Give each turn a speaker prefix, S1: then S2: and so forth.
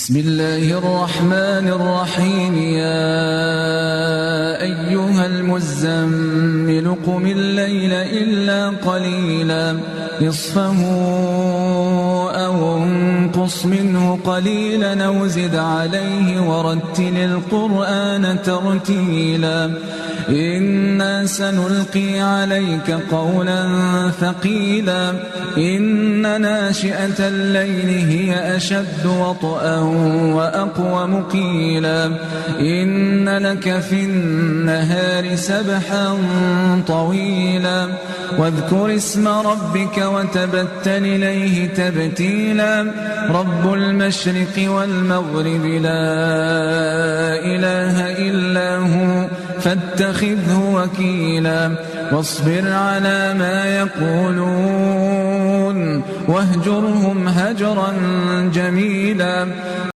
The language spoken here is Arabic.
S1: بسم الله الرحمن الرحيم يا أيها المزمل قم الليل إلا قليلا نصفه أو انقص منه قليلا أو زد عليه ورتل القرآن ترتيلا إنا سنلقي عليك قولا ثقيلا إن ناشئة الليل هي أشد وطئا وأقوم قيلا إن لك في النهار سبحا طويلا واذكر اسم ربك وتبتل إليه تبتيلا رب المشرق والمغرب لا إله إلا هو فاتخذه وكيلا واصبر على ما يقولون واهجرهم هجرا جميلا